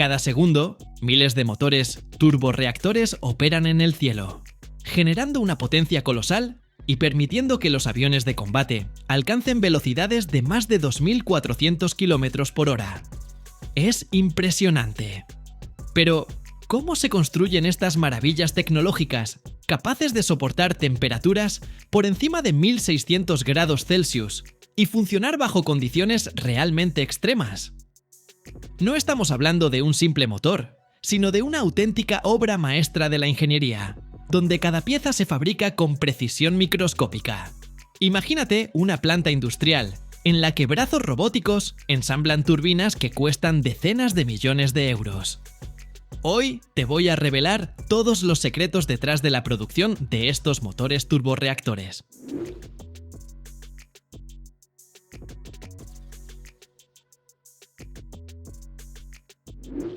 Cada segundo, miles de motores turborreactores operan en el cielo, generando una potencia colosal y permitiendo que los aviones de combate alcancen velocidades de más de 2.400 km por hora. Es impresionante. Pero, ¿cómo se construyen estas maravillas tecnológicas capaces de soportar temperaturas por encima de 1600 grados Celsius y funcionar bajo condiciones realmente extremas? No estamos hablando de un simple motor, sino de una auténtica obra maestra de la ingeniería, donde cada pieza se fabrica con precisión microscópica. Imagínate una planta industrial en la que brazos robóticos ensamblan turbinas que cuestan decenas de millones de euros. Hoy te voy a revelar todos los secretos detrás de la producción de estos motores turborreactores.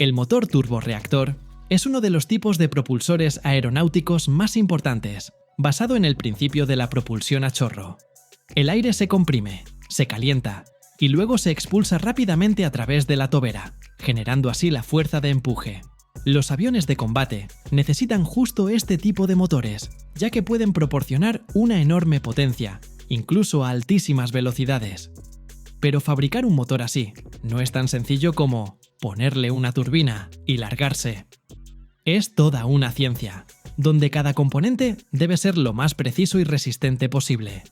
El motor turborreactor es uno de los tipos de propulsores aeronáuticos más importantes, basado en el principio de la propulsión a chorro. El aire se comprime, se calienta y luego se expulsa rápidamente a través de la tobera, generando así la fuerza de empuje. Los aviones de combate necesitan justo este tipo de motores, ya que pueden proporcionar una enorme potencia, incluso a altísimas velocidades. Pero fabricar un motor así no es tan sencillo como ponerle una turbina y largarse. Es toda una ciencia, donde cada componente debe ser lo más preciso y resistente posible.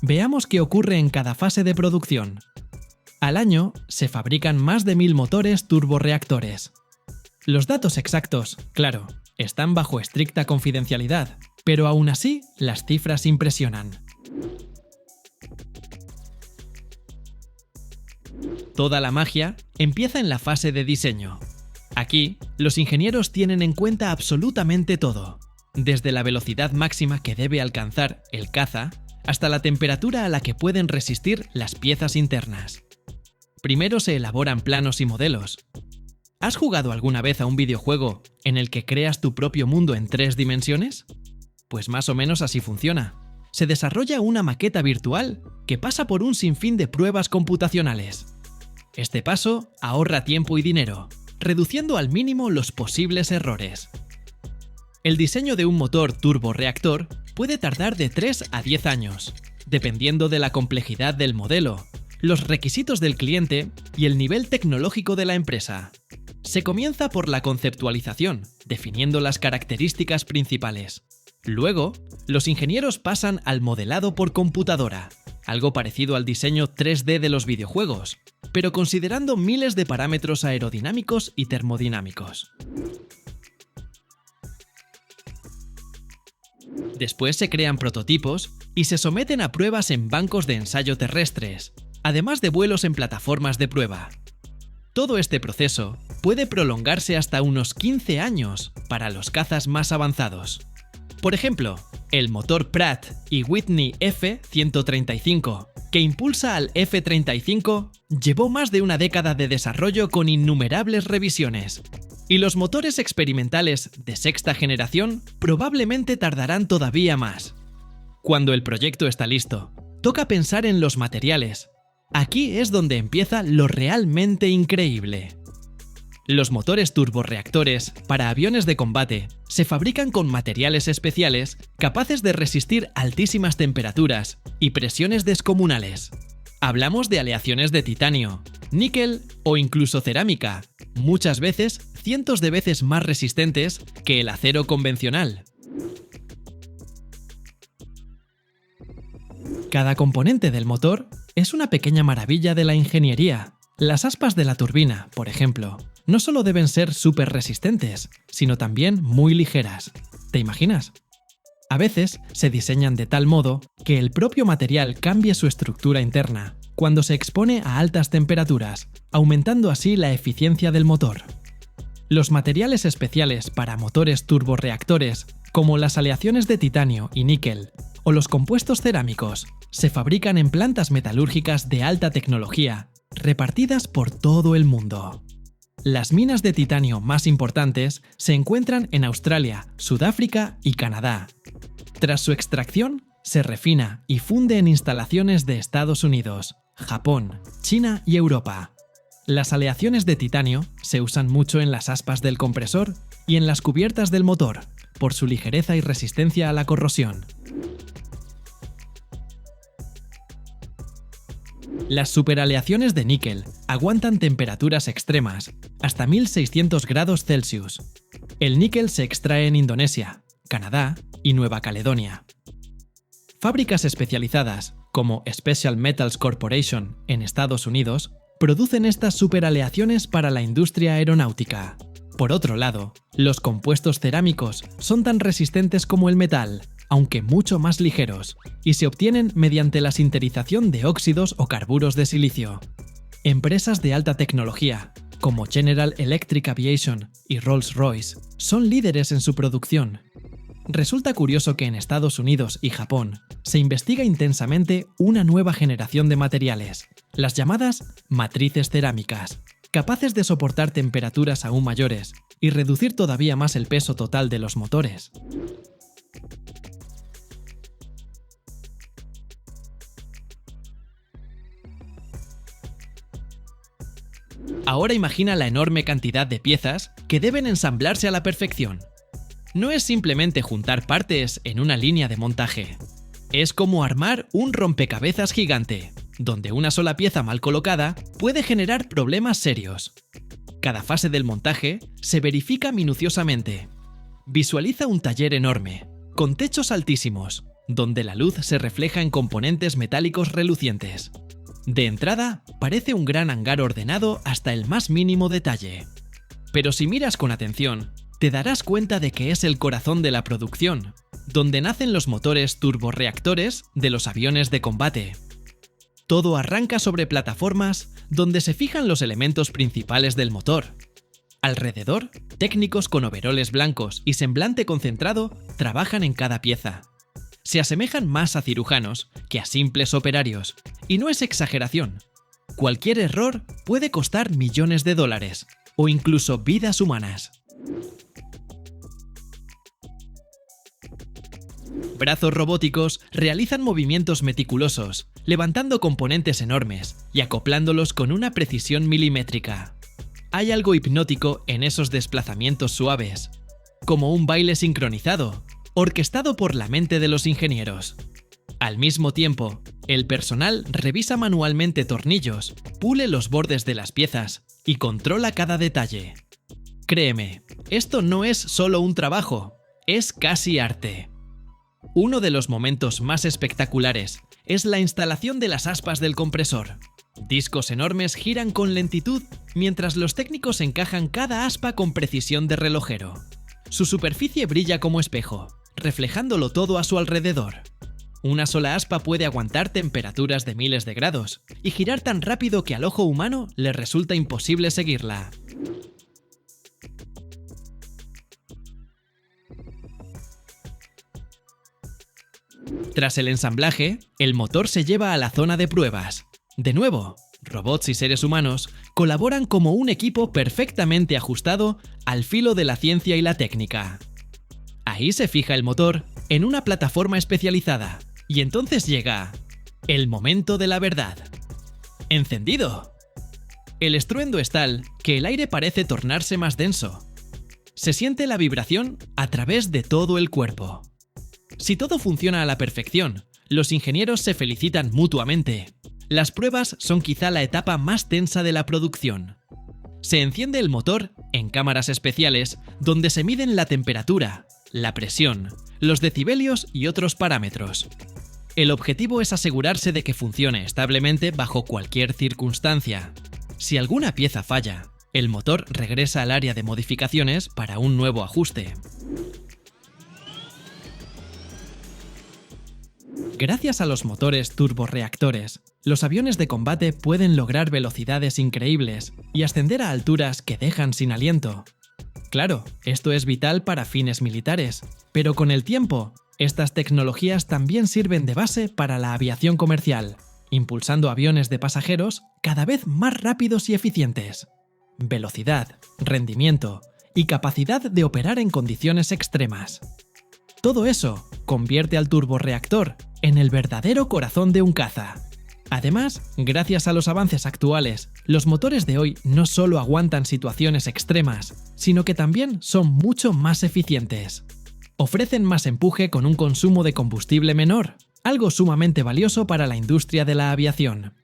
Veamos qué ocurre en cada fase de producción. Al año se fabrican más de 1000 motores turborreactores. Los datos exactos, claro, están bajo estricta confidencialidad, pero aún así las cifras impresionan. Toda la magia empieza en la fase de diseño. Aquí, los ingenieros tienen en cuenta absolutamente todo, desde la velocidad máxima que debe alcanzar el caza hasta la temperatura a la que pueden resistir las piezas internas. Primero se elaboran planos y modelos. ¿Has jugado alguna vez a un videojuego en el que creas tu propio mundo en 3 dimensiones? Pues más o menos así funciona. Se desarrolla una maqueta virtual que pasa por un sinfín de pruebas computacionales. Este paso ahorra tiempo y dinero, reduciendo al mínimo los posibles errores. El diseño de un motor turborreactor puede tardar de 3 a 10 años, dependiendo de la complejidad del modelo, los requisitos del cliente y el nivel tecnológico de la empresa. Se comienza por la conceptualización, definiendo las características principales. Luego, los ingenieros pasan al modelado por computadora, algo parecido al diseño 3D de los videojuegos, pero considerando miles de parámetros aerodinámicos y termodinámicos. Después se crean prototipos y se someten a pruebas en bancos de ensayo terrestres, además de vuelos en plataformas de prueba. Todo este proceso puede prolongarse hasta unos 15 años para los cazas más avanzados. Por ejemplo, el motor Pratt y Whitney F-135, que impulsa al F-35, llevó más de una década de desarrollo con innumerables revisiones. Y los motores experimentales de sexta generación probablemente tardarán todavía más. Cuando el proyecto está listo, toca pensar en los materiales. Aquí es donde empieza lo realmente increíble. Los motores turborreactores para aviones de combate se fabrican con materiales especiales capaces de resistir altísimas temperaturas y presiones descomunales. Hablamos de aleaciones de titanio, níquel o incluso cerámica, muchas veces cientos de veces más resistentes que el acero convencional. Cada componente del motor es una pequeña maravilla de la ingeniería. Las aspas de la turbina, por ejemplo, no solo deben ser súper resistentes, sino también muy ligeras. ¿Te imaginas? A veces se diseñan de tal modo que el propio material cambie su estructura interna cuando se expone a altas temperaturas, aumentando así la eficiencia del motor. Los materiales especiales para motores turborreactores, como las aleaciones de titanio y níquel, o los compuestos cerámicos, se fabrican en plantas metalúrgicas de alta tecnología, repartidas por todo el mundo. Las minas de titanio más importantes se encuentran en Australia, Sudáfrica y Canadá. Tras su extracción, se refina y funde en instalaciones de Estados Unidos, Japón, China y Europa. Las aleaciones de titanio se usan mucho en las aspas del compresor y en las cubiertas del motor, por su ligereza y resistencia a la corrosión. Las superaleaciones de níquel aguantan temperaturas extremas, hasta 1600 grados Celsius. El níquel se extrae en Indonesia, Canadá y Nueva Caledonia. Fábricas especializadas, como Special Metals Corporation en Estados Unidos, producen estas superaleaciones para la industria aeronáutica. Por otro lado, los compuestos cerámicos son tan resistentes como el metal, aunque mucho más ligeros, y se obtienen mediante la sinterización de óxidos o carburos de silicio. Empresas de alta tecnología, como General Electric Aviation y Rolls-Royce, son líderes en su producción. Resulta curioso que en Estados Unidos y Japón se investiga intensamente una nueva generación de materiales, las llamadas matrices cerámicas, capaces de soportar temperaturas aún mayores y reducir todavía más el peso total de los motores. Ahora imagina la enorme cantidad de piezas que deben ensamblarse a la perfección. No es simplemente juntar partes en una línea de montaje. Es como armar un rompecabezas gigante, donde una sola pieza mal colocada puede generar problemas serios. Cada fase del montaje se verifica minuciosamente. Visualiza un taller enorme, con techos altísimos, donde la luz se refleja en componentes metálicos relucientes. De entrada, parece un gran hangar ordenado hasta el más mínimo detalle. Pero si miras con atención, te darás cuenta de que es el corazón de la producción, donde nacen los motores turborreactores de los aviones de combate. Todo arranca sobre plataformas donde se fijan los elementos principales del motor. Alrededor, técnicos con overoles blancos y semblante concentrado trabajan en cada pieza. Se asemejan más a cirujanos que a simples operarios, y no es exageración. Cualquier error puede costar millones de dólares, o incluso vidas humanas. Brazos robóticos realizan movimientos meticulosos, levantando componentes enormes y acoplándolos con una precisión milimétrica. Hay algo hipnótico en esos desplazamientos suaves, como un baile sincronizado, orquestado por la mente de los ingenieros. Al mismo tiempo, el personal revisa manualmente tornillos, pule los bordes de las piezas y controla cada detalle. Créeme, esto no es solo un trabajo, es casi arte. Uno de los momentos más espectaculares es la instalación de las aspas del compresor. Discos enormes giran con lentitud mientras los técnicos encajan cada aspa con precisión de relojero. Su superficie brilla como espejo, reflejándolo todo a su alrededor. Una sola aspa puede aguantar temperaturas de miles de grados y girar tan rápido que al ojo humano le resulta imposible seguirla. Tras el ensamblaje, el motor se lleva a la zona de pruebas. De nuevo, robots y seres humanos colaboran como un equipo perfectamente ajustado al filo de la ciencia y la técnica. Ahí se fija el motor en una plataforma especializada, y entonces llega el momento de la verdad. ¡Encendido! El estruendo es tal que el aire parece tornarse más denso. Se siente la vibración a través de todo el cuerpo. Si todo funciona a la perfección, los ingenieros se felicitan mutuamente. Las pruebas son quizá la etapa más tensa de la producción. Se enciende el motor en cámaras especiales donde se miden la temperatura, la presión, los decibelios y otros parámetros. El objetivo es asegurarse de que funcione establemente bajo cualquier circunstancia. Si alguna pieza falla, el motor regresa al área de modificaciones para un nuevo ajuste. Gracias a los motores turborreactores, los aviones de combate pueden lograr velocidades increíbles y ascender a alturas que dejan sin aliento. Claro, esto es vital para fines militares, pero con el tiempo, estas tecnologías también sirven de base para la aviación comercial, impulsando aviones de pasajeros cada vez más rápidos y eficientes. Velocidad, rendimiento y capacidad de operar en condiciones extremas. Todo eso convierte al turborreactor en el verdadero corazón de un caza. Además, gracias a los avances actuales, los motores de hoy no solo aguantan situaciones extremas, sino que también son mucho más eficientes. Ofrecen más empuje con un consumo de combustible menor, algo sumamente valioso para la industria de la aviación.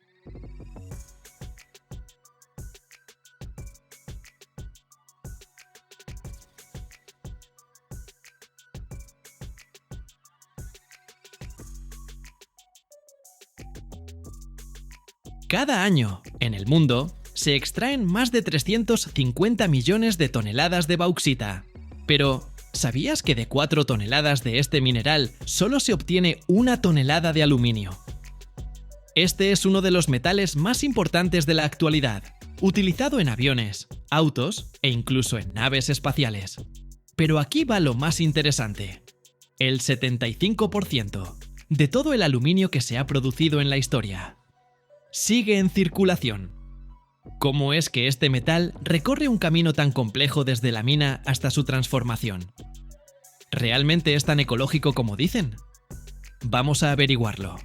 Cada año, en el mundo, se extraen más de 350 millones de toneladas de bauxita. Pero, ¿sabías que de 4 toneladas de este mineral solo se obtiene 1 tonelada de aluminio? Este es uno de los metales más importantes de la actualidad, utilizado en aviones, autos e incluso en naves espaciales. Pero aquí va lo más interesante. El 75% de todo el aluminio que se ha producido en la historia sigue en circulación. ¿Cómo es que este metal recorre un camino tan complejo desde la mina hasta su transformación? ¿Realmente es tan ecológico como dicen? Vamos a averiguarlo.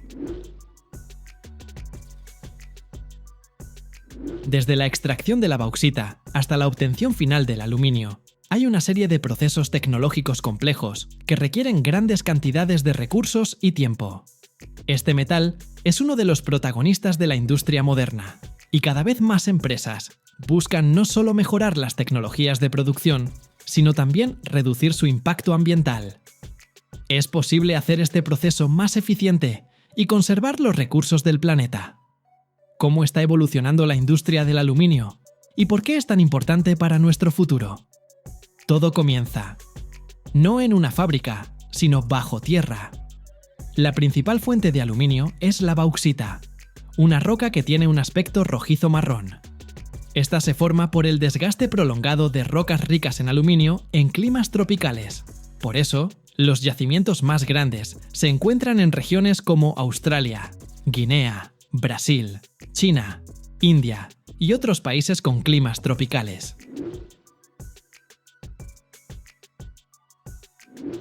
Desde la extracción de la bauxita hasta la obtención final del aluminio, hay una serie de procesos tecnológicos complejos que requieren grandes cantidades de recursos y tiempo. Este metal es uno de los protagonistas de la industria moderna, y cada vez más empresas buscan no solo mejorar las tecnologías de producción, sino también reducir su impacto ambiental. ¿Es posible hacer este proceso más eficiente y conservar los recursos del planeta? ¿Cómo está evolucionando la industria del aluminio? ¿Y por qué es tan importante para nuestro futuro? Todo comienza, no en una fábrica, sino bajo tierra. La principal fuente de aluminio es la bauxita, una roca que tiene un aspecto rojizo-marrón. Esta se forma por el desgaste prolongado de rocas ricas en aluminio en climas tropicales. Por eso, los yacimientos más grandes se encuentran en regiones como Australia, Guinea, Brasil, China, India y otros países con climas tropicales.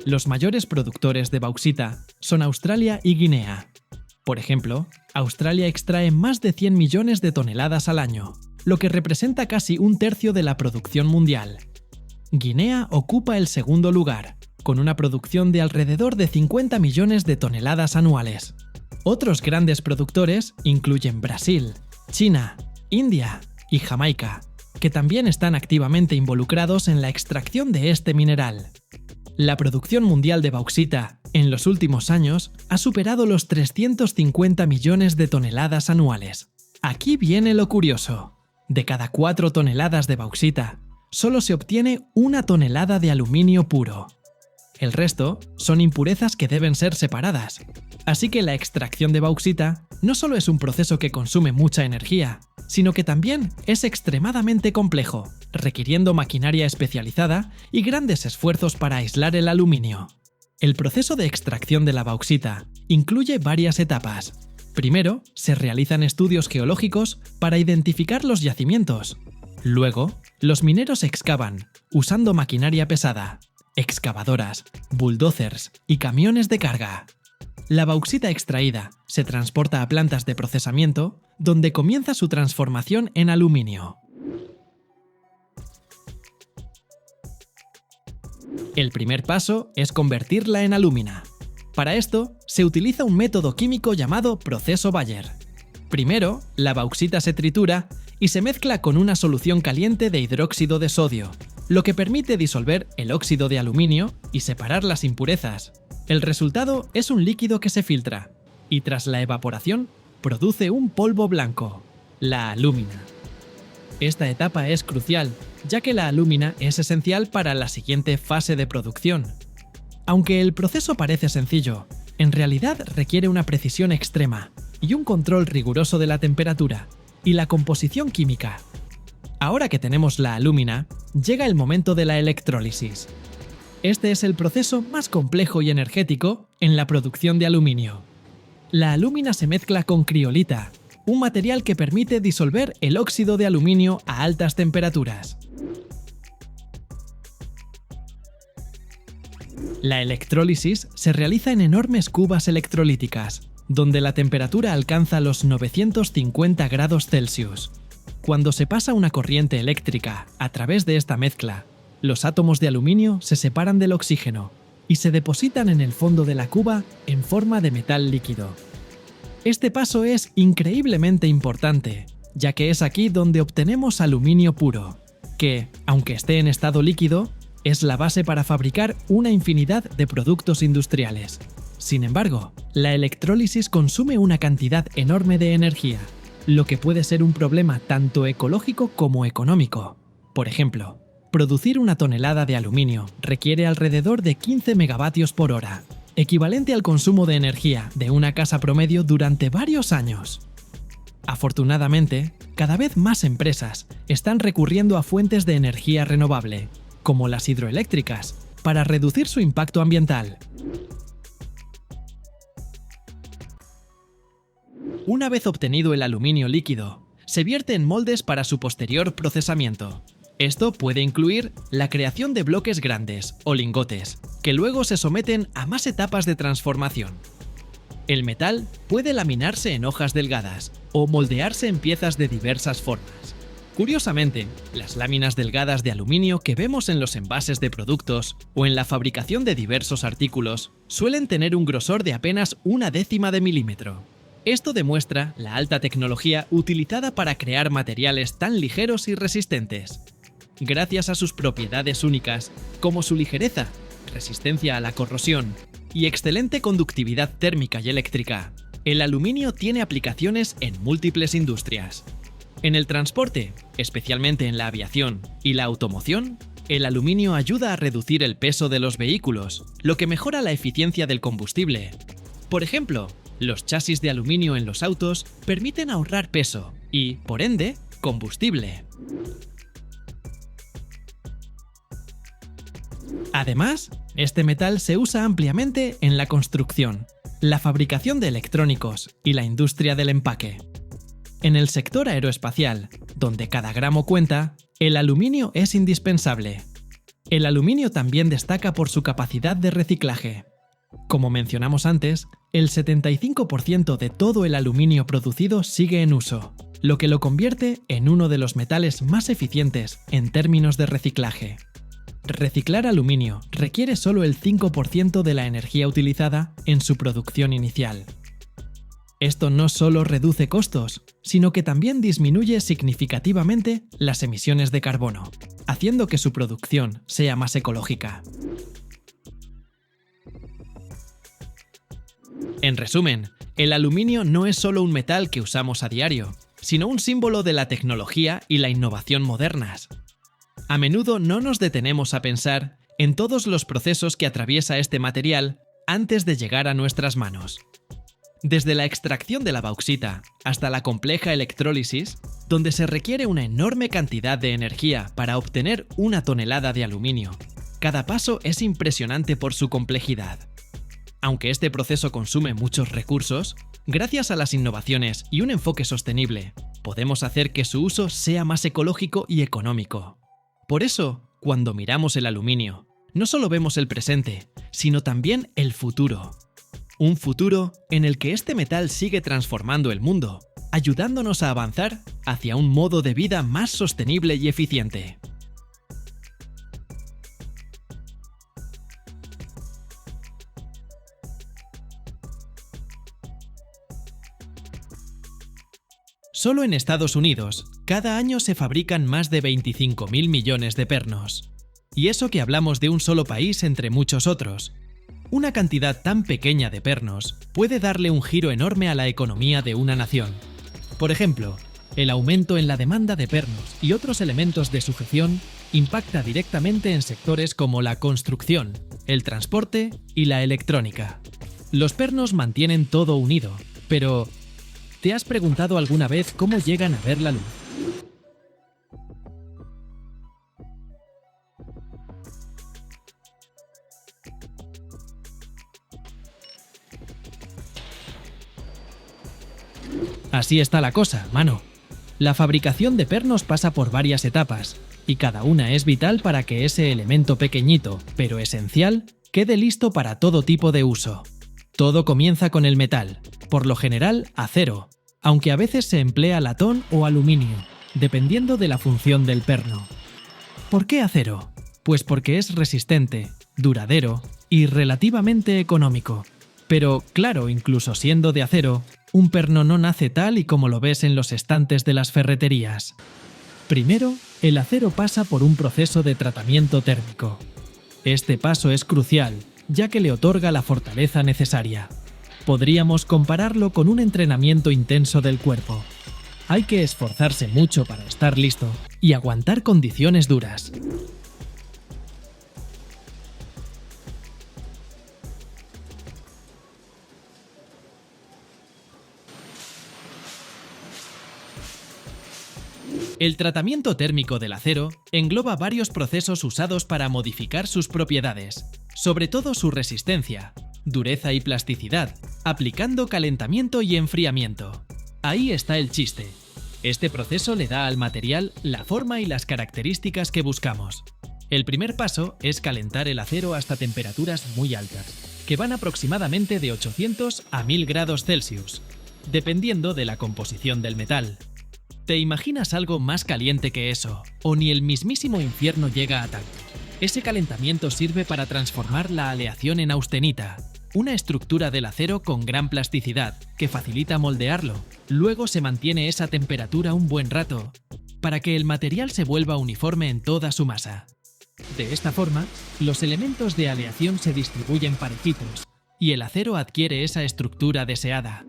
Los mayores productores de bauxita son Australia y Guinea. Por ejemplo, Australia extrae más de 100 millones de toneladas al año, lo que representa casi 1/3 de la producción mundial. Guinea ocupa el segundo lugar, con una producción de alrededor de 50 millones de toneladas anuales. Otros grandes productores incluyen Brasil, China, India y Jamaica, que también están activamente involucrados en la extracción de este mineral. La producción mundial de bauxita en los últimos años ha superado los 350 millones de toneladas anuales. Aquí viene lo curioso. De cada 4 toneladas de bauxita, solo se obtiene 1 tonelada de aluminio puro. El resto son impurezas que deben ser separadas. Así que la extracción de bauxita no solo es un proceso que consume mucha energía, sino que también es extremadamente complejo, requiriendo maquinaria especializada y grandes esfuerzos para aislar el aluminio. El proceso de extracción de la bauxita incluye varias etapas. Primero, se realizan estudios geológicos para identificar los yacimientos. Luego, los mineros excavan, usando maquinaria pesada, excavadoras, bulldozers y camiones de carga. La bauxita extraída se transporta a plantas de procesamiento, donde comienza su transformación en aluminio. El primer paso es convertirla en alúmina. Para esto, se utiliza un método químico llamado proceso Bayer. Primero, la bauxita se tritura y se mezcla con una solución caliente de hidróxido de sodio, lo que permite disolver el óxido de aluminio y separar las impurezas. El resultado es un líquido que se filtra, y tras la evaporación, produce un polvo blanco, la alúmina. Esta etapa es crucial, ya que la alúmina es esencial para la siguiente fase de producción. Aunque el proceso parece sencillo, en realidad requiere una precisión extrema y un control riguroso de la temperatura y la composición química. Ahora que tenemos la alúmina, llega el momento de la electrólisis. Este es el proceso más complejo y energético en la producción de aluminio. La alúmina se mezcla con criolita, un material que permite disolver el óxido de aluminio a altas temperaturas. La electrólisis se realiza en enormes cubas electrolíticas, donde la temperatura alcanza los 950 grados Celsius. Cuando se pasa una corriente eléctrica a través de esta mezcla, los átomos de aluminio se separan del oxígeno y se depositan en el fondo de la cuba en forma de metal líquido. Este paso es increíblemente importante, ya que es aquí donde obtenemos aluminio puro, que, aunque esté en estado líquido, es la base para fabricar una infinidad de productos industriales. Sin embargo, la electrólisis consume una cantidad enorme de energía, lo que puede ser un problema tanto ecológico como económico. Por ejemplo, producir una tonelada de aluminio requiere alrededor de 15 megavatios por hora, equivalente al consumo de energía de una casa promedio durante varios años. Afortunadamente, cada vez más empresas están recurriendo a fuentes de energía renovable, como las hidroeléctricas, para reducir su impacto ambiental. Una vez obtenido el aluminio líquido, se vierte en moldes para su posterior procesamiento. Esto puede incluir la creación de bloques grandes o lingotes, que luego se someten a más etapas de transformación. El metal puede laminarse en hojas delgadas o moldearse en piezas de diversas formas. Curiosamente, las láminas delgadas de aluminio que vemos en los envases de productos o en la fabricación de diversos artículos suelen tener un grosor de apenas 1/10 de milímetro. Esto demuestra la alta tecnología utilizada para crear materiales tan ligeros y resistentes. Gracias a sus propiedades únicas, como su ligereza, resistencia a la corrosión y excelente conductividad térmica y eléctrica, el aluminio tiene aplicaciones en múltiples industrias. En el transporte, especialmente en la aviación y la automoción, el aluminio ayuda a reducir el peso de los vehículos, lo que mejora la eficiencia del combustible. Por ejemplo, los chasis de aluminio en los autos permiten ahorrar peso y, por ende, combustible. Además, este metal se usa ampliamente en la construcción, la fabricación de electrónicos y la industria del empaque. En el sector aeroespacial, donde cada gramo cuenta, el aluminio es indispensable. El aluminio también destaca por su capacidad de reciclaje. Como mencionamos antes, el 75% de todo el aluminio producido sigue en uso, lo que lo convierte en uno de los metales más eficientes en términos de reciclaje. Reciclar aluminio requiere solo el 5% de la energía utilizada en su producción inicial. Esto no solo reduce costos, sino que también disminuye significativamente las emisiones de carbono, haciendo que su producción sea más ecológica. En resumen, el aluminio no es solo un metal que usamos a diario, sino un símbolo de la tecnología y la innovación modernas. A menudo no nos detenemos a pensar en todos los procesos que atraviesa este material antes de llegar a nuestras manos. Desde la extracción de la bauxita hasta la compleja electrólisis, donde se requiere una enorme cantidad de energía para obtener una tonelada de aluminio. Cada paso es impresionante por su complejidad. Aunque este proceso consume muchos recursos, gracias a las innovaciones y un enfoque sostenible, podemos hacer que su uso sea más ecológico y económico. Por eso, cuando miramos el aluminio, no solo vemos el presente, sino también el futuro. Un futuro en el que este metal sigue transformando el mundo, ayudándonos a avanzar hacia un modo de vida más sostenible y eficiente. Solo en Estados Unidos, cada año se fabrican más de 25.000 millones de pernos. Y eso que hablamos de un solo país entre muchos otros. Una cantidad tan pequeña de pernos puede darle un giro enorme a la economía de una nación. Por ejemplo, el aumento en la demanda de pernos y otros elementos de sujeción impacta directamente en sectores como la construcción, el transporte y la electrónica. Los pernos mantienen todo unido, pero ¿te has preguntado alguna vez cómo llegan a ver la luz? Así está la cosa, mano. La fabricación de pernos pasa por varias etapas, y cada una es vital para que ese elemento pequeñito, pero esencial, quede listo para todo tipo de uso. Todo comienza con el metal, por lo general acero, aunque a veces se emplea latón o aluminio, dependiendo de la función del perno. ¿Por qué acero? Pues porque es resistente, duradero y relativamente económico. Pero claro, incluso siendo de acero, un perno no nace tal y como lo ves en los estantes de las ferreterías. Primero, el acero pasa por un proceso de tratamiento térmico. Este paso es crucial, ya que le otorga la fortaleza necesaria. Podríamos compararlo con un entrenamiento intenso del cuerpo. Hay que esforzarse mucho para estar listo y aguantar condiciones duras. El tratamiento térmico del acero engloba varios procesos usados para modificar sus propiedades, sobre todo su resistencia, dureza y plasticidad, aplicando calentamiento y enfriamiento. Ahí está el chiste. Este proceso le da al material la forma y las características que buscamos. El primer paso es calentar el acero hasta temperaturas muy altas, que van aproximadamente de 800 a 1000 grados Celsius, dependiendo de la composición del metal. ¿Te imaginas algo más caliente que eso? ¿O ni el mismísimo infierno llega a tanto? Ese calentamiento sirve para transformar la aleación en austenita, una estructura del acero con gran plasticidad, que facilita moldearlo. Luego se mantiene esa temperatura un buen rato, para que el material se vuelva uniforme en toda su masa. De esta forma, los elementos de aleación se distribuyen parejitos, y el acero adquiere esa estructura deseada.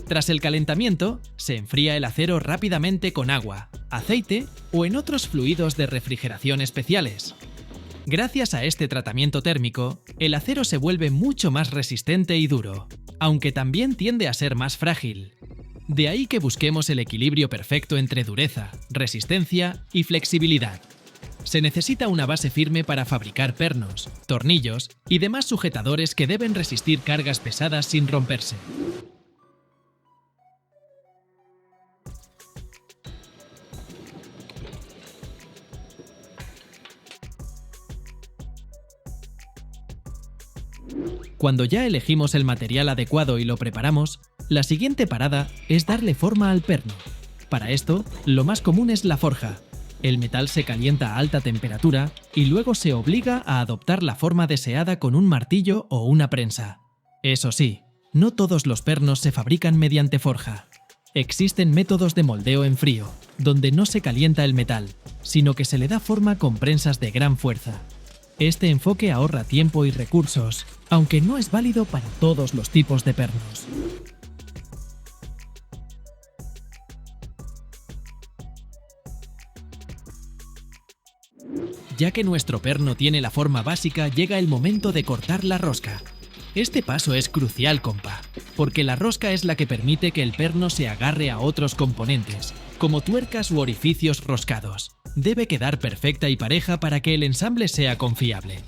Tras el calentamiento, se enfría el acero rápidamente con agua, aceite o en otros fluidos de refrigeración especiales. Gracias a este tratamiento térmico, el acero se vuelve mucho más resistente y duro, aunque también tiende a ser más frágil. De ahí que busquemos el equilibrio perfecto entre dureza, resistencia y flexibilidad. Se necesita una base firme para fabricar pernos, tornillos y demás sujetadores que deben resistir cargas pesadas sin romperse. Cuando ya elegimos el material adecuado y lo preparamos, la siguiente parada es darle forma al perno. Para esto, lo más común es la forja. El metal se calienta a alta temperatura y luego se obliga a adoptar la forma deseada con un martillo o una prensa. Eso sí, no todos los pernos se fabrican mediante forja. Existen métodos de moldeo en frío, donde no se calienta el metal, sino que se le da forma con prensas de gran fuerza. Este enfoque ahorra tiempo y recursos, aunque no es válido para todos los tipos de pernos. Ya que nuestro perno tiene la forma básica, llega el momento de cortar la rosca. Este paso es crucial, compa, porque la rosca es la que permite que el perno se agarre a otros componentes, como tuercas u orificios roscados. Debe quedar perfecta y pareja para que el ensamble sea confiable.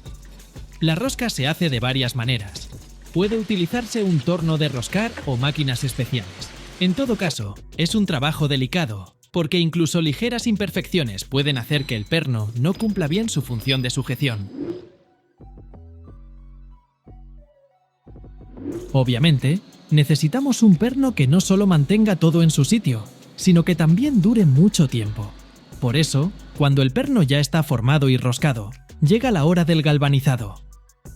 La rosca se hace de varias maneras. Puede utilizarse un torno de roscar o máquinas especiales. En todo caso, es un trabajo delicado, porque incluso ligeras imperfecciones pueden hacer que el perno no cumpla bien su función de sujeción. Obviamente, necesitamos un perno que no solo mantenga todo en su sitio, sino que también dure mucho tiempo. Por eso, cuando el perno ya está formado y roscado, llega la hora del galvanizado.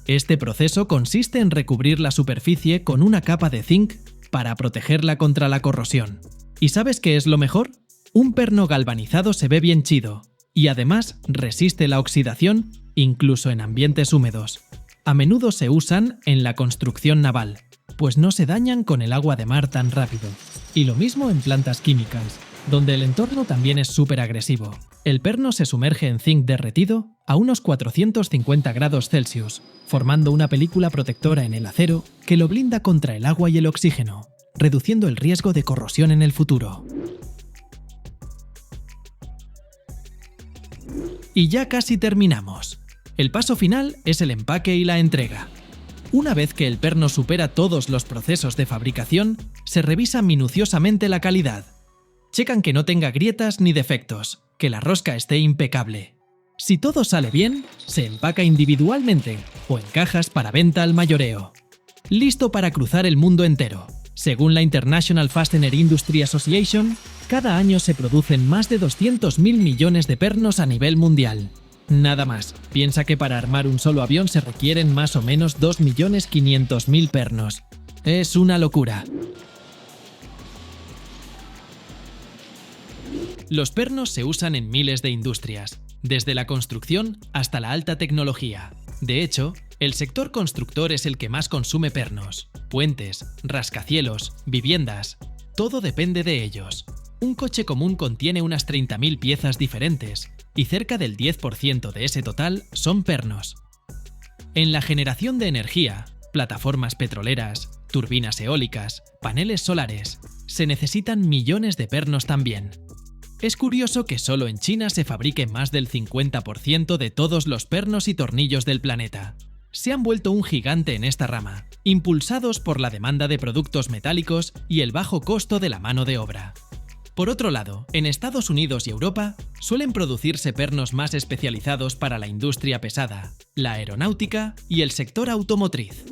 Este proceso consiste en recubrir la superficie con una capa de zinc para protegerla contra la corrosión. ¿Y sabes qué es lo mejor? Un perno galvanizado se ve bien chido y además resiste la oxidación incluso en ambientes húmedos. A menudo se usan en la construcción naval, pues no se dañan con el agua de mar tan rápido. Y lo mismo en plantas químicas, donde el entorno también es súper agresivo. El perno se sumerge en zinc derretido a unos 450 grados Celsius, formando una película protectora en el acero que lo blinda contra el agua y el oxígeno, reduciendo el riesgo de corrosión en el futuro. Y ya casi terminamos. El paso final es el empaque y la entrega. Una vez que el perno supera todos los procesos de fabricación, se revisa minuciosamente la calidad. Checan que no tenga grietas ni defectos, que la rosca esté impecable. Si todo sale bien, se empaca individualmente o en cajas para venta al mayoreo. Listo para cruzar el mundo entero. Según la International Fastener Industry Association, cada año se producen más de 200.000 millones de pernos a nivel mundial. Nada más. Piensa que para armar un solo avión se requieren más o menos 2.500.000 pernos. Es una locura. Los pernos se usan en miles de industrias, desde la construcción hasta la alta tecnología. De hecho, el sector constructor es el que más consume pernos. Puentes, rascacielos, viviendas, todo depende de ellos. Un coche común contiene unas 30.000 piezas diferentes, y cerca del 10% de ese total son pernos. En la generación de energía, plataformas petroleras, turbinas eólicas, paneles solares, se necesitan millones de pernos también. Es curioso que solo en China se fabrique más del 50% de todos los pernos y tornillos del planeta. Se han vuelto un gigante en esta rama, impulsados por la demanda de productos metálicos y el bajo costo de la mano de obra. Por otro lado, en Estados Unidos y Europa suelen producirse pernos más especializados para la industria pesada, la aeronáutica y el sector automotriz.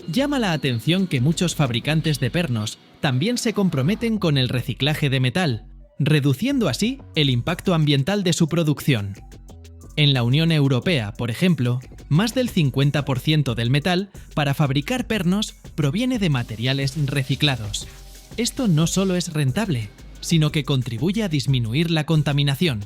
Llama la atención que muchos fabricantes de pernos también se comprometen con el reciclaje de metal, reduciendo así el impacto ambiental de su producción. En la Unión Europea, por ejemplo, más del 50% del metal para fabricar pernos proviene de materiales reciclados. Esto no solo es rentable, sino que contribuye a disminuir la contaminación.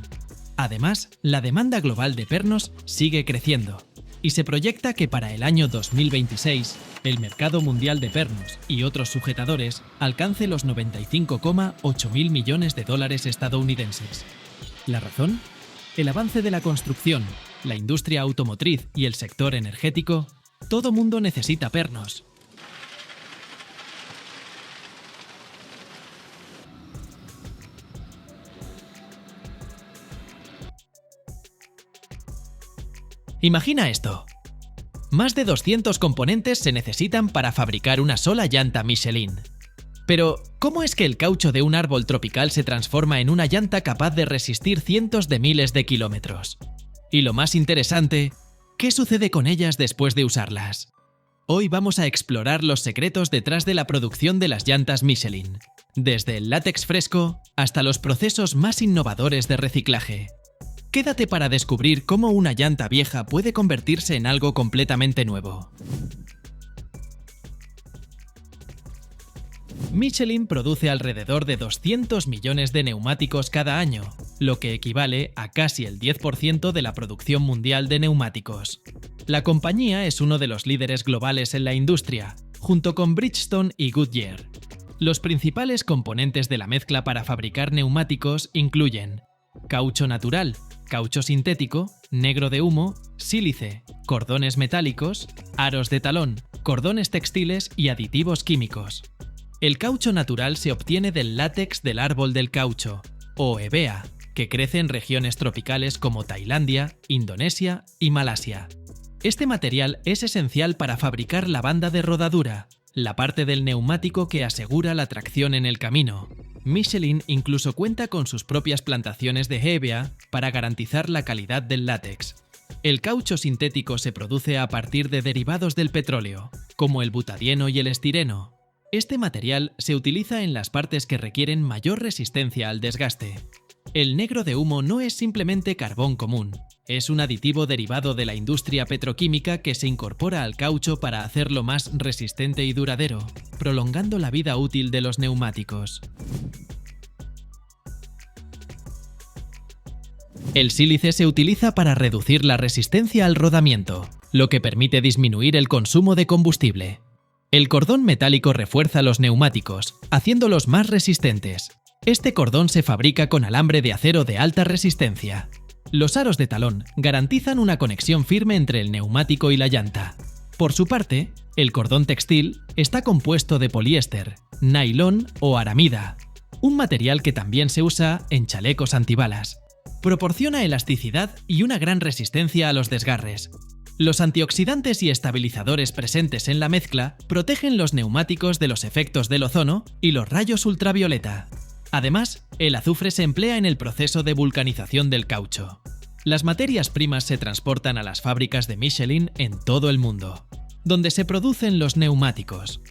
Además, la demanda global de pernos sigue creciendo, y se proyecta que para el año 2026, el mercado mundial de pernos y otros sujetadores alcance los 95,8 mil millones de dólares estadounidenses. ¿La razón? El avance de la construcción, la industria automotriz y el sector energético, todo mundo necesita pernos. Imagina esto. Más de 200 componentes se necesitan para fabricar una sola llanta Michelin. Pero, ¿cómo es que el caucho de un árbol tropical se transforma en una llanta capaz de resistir cientos de miles de kilómetros? Y lo más interesante, ¿qué sucede con ellas después de usarlas? Hoy vamos a explorar los secretos detrás de la producción de las llantas Michelin, desde el látex fresco hasta los procesos más innovadores de reciclaje. Quédate para descubrir cómo una llanta vieja puede convertirse en algo completamente nuevo. Michelin produce alrededor de 200 millones de neumáticos cada año, lo que equivale a casi el 10% de la producción mundial de neumáticos. La compañía es uno de los líderes globales en la industria, junto con Bridgestone y Goodyear. Los principales componentes de la mezcla para fabricar neumáticos incluyen caucho natural, caucho sintético, negro de humo, sílice, cordones metálicos, aros de talón, cordones textiles y aditivos químicos. El caucho natural se obtiene del látex del árbol del caucho, o hevea, que crece en regiones tropicales como Tailandia, Indonesia y Malasia. Este material es esencial para fabricar la banda de rodadura, la parte del neumático que asegura la tracción en el camino. Michelin incluso cuenta con sus propias plantaciones de hevea para garantizar la calidad del látex. El caucho sintético se produce a partir de derivados del petróleo, como el butadieno y el estireno. Este material se utiliza en las partes que requieren mayor resistencia al desgaste. El negro de humo no es simplemente carbón común, es un aditivo derivado de la industria petroquímica que se incorpora al caucho para hacerlo más resistente y duradero, prolongando la vida útil de los neumáticos. El sílice se utiliza para reducir la resistencia al rodamiento, lo que permite disminuir el consumo de combustible. El cordón metálico refuerza los neumáticos, haciéndolos más resistentes. Este cordón se fabrica con alambre de acero de alta resistencia. Los aros de talón garantizan una conexión firme entre el neumático y la llanta. Por su parte, el cordón textil está compuesto de poliéster, nailón o aramida, un material que también se usa en chalecos antibalas. Proporciona elasticidad y una gran resistencia a los desgarres. Los antioxidantes y estabilizadores presentes en la mezcla protegen los neumáticos de los efectos del ozono y los rayos ultravioleta. Además, el azufre se emplea en el proceso de vulcanización del caucho. Las materias primas se transportan a las fábricas de Michelin en todo el mundo, donde se producen los neumáticos.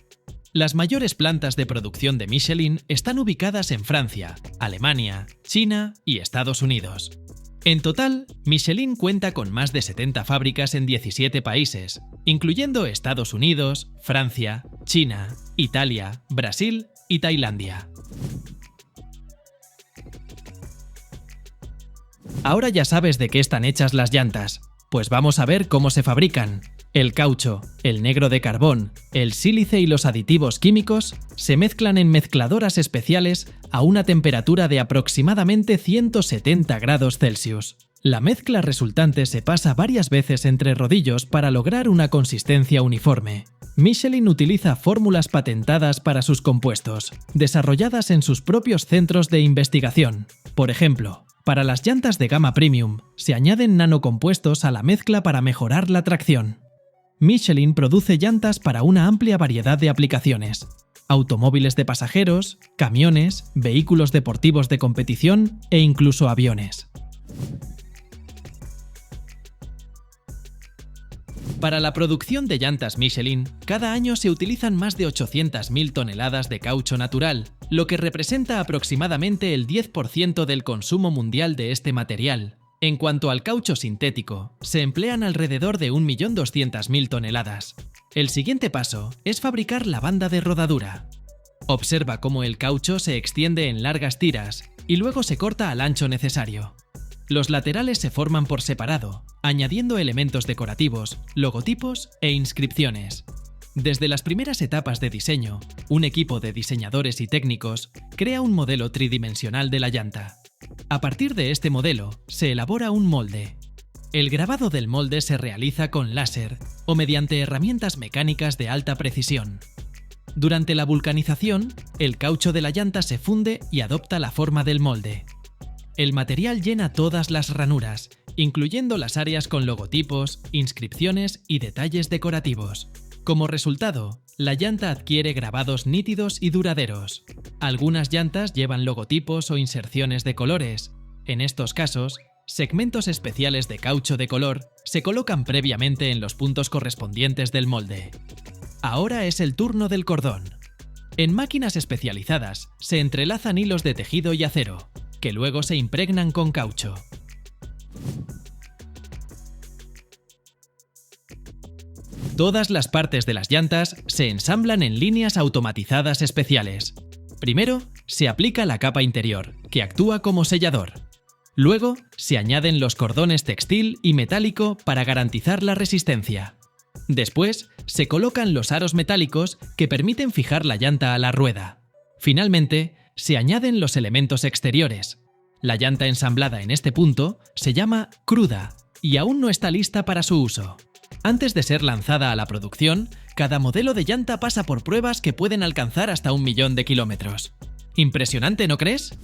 Las mayores plantas de producción de Michelin están ubicadas en Francia, Alemania, China y Estados Unidos. En total, Michelin cuenta con más de 70 fábricas en 17 países, incluyendo Estados Unidos, Francia, China, Italia, Brasil y Tailandia. Ahora ya sabes de qué están hechas las llantas, pues vamos a ver cómo se fabrican. El caucho, el negro de carbón, el sílice y los aditivos químicos se mezclan en mezcladoras especiales a una temperatura de aproximadamente 170 grados Celsius. La mezcla resultante se pasa varias veces entre rodillos para lograr una consistencia uniforme. Michelin utiliza fórmulas patentadas para sus compuestos, desarrolladas en sus propios centros de investigación. Por ejemplo, para las llantas de gama premium, se añaden nanocompuestos a la mezcla para mejorar la tracción. Michelin produce llantas para una amplia variedad de aplicaciones: automóviles de pasajeros, camiones, vehículos deportivos de competición e incluso aviones. Para la producción de llantas Michelin, cada año se utilizan más de 800.000 toneladas de caucho natural, lo que representa aproximadamente el 10% del consumo mundial de este material. En cuanto al caucho sintético, se emplean alrededor de 1.200.000 toneladas. El siguiente paso es fabricar la banda de rodadura. Observa cómo el caucho se extiende en largas tiras y luego se corta al ancho necesario. Los laterales se forman por separado, añadiendo elementos decorativos, logotipos e inscripciones. Desde las primeras etapas de diseño, un equipo de diseñadores y técnicos crea un modelo tridimensional de la llanta. A partir de este modelo, se elabora un molde. El grabado del molde se realiza con láser o mediante herramientas mecánicas de alta precisión. Durante la vulcanización, el caucho de la llanta se funde y adopta la forma del molde. El material llena todas las ranuras, incluyendo las áreas con logotipos, inscripciones y detalles decorativos. Como resultado, la llanta adquiere grabados nítidos y duraderos. Algunas llantas llevan logotipos o inserciones de colores. En estos casos, segmentos especiales de caucho de color se colocan previamente en los puntos correspondientes del molde. Ahora es el turno del cordón. En máquinas especializadas se entrelazan hilos de tejido y acero, que luego se impregnan con caucho. Todas las partes de las llantas se ensamblan en líneas automatizadas especiales. Primero, se aplica la capa interior, que actúa como sellador. Luego, se añaden los cordones textil y metálico para garantizar la resistencia. Después, se colocan los aros metálicos que permiten fijar la llanta a la rueda. Finalmente, se añaden los elementos exteriores. La llanta ensamblada en este punto se llama cruda y aún no está lista para su uso. Antes de ser lanzada a la producción, cada modelo de llanta pasa por pruebas que pueden alcanzar hasta 1.000.000 de kilómetros. Impresionante, ¿no crees?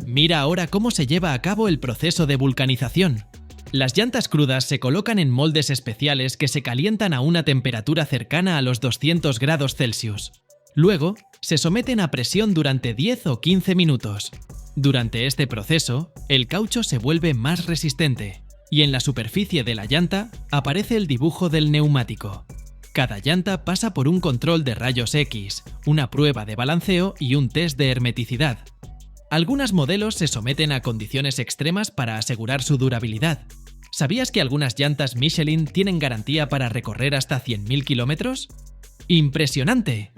Mira ahora cómo se lleva a cabo el proceso de vulcanización. Las llantas crudas se colocan en moldes especiales que se calientan a una temperatura cercana a los 200 grados Celsius. Luego, se someten a presión durante 10 o 15 minutos. Durante este proceso, el caucho se vuelve más resistente y en la superficie de la llanta aparece el dibujo del neumático. Cada llanta pasa por un control de rayos X, una prueba de balanceo y un test de hermeticidad. Algunos modelos se someten a condiciones extremas para asegurar su durabilidad. ¿Sabías que algunas llantas Michelin tienen garantía para recorrer hasta 100.000 kilómetros? ¡Impresionante!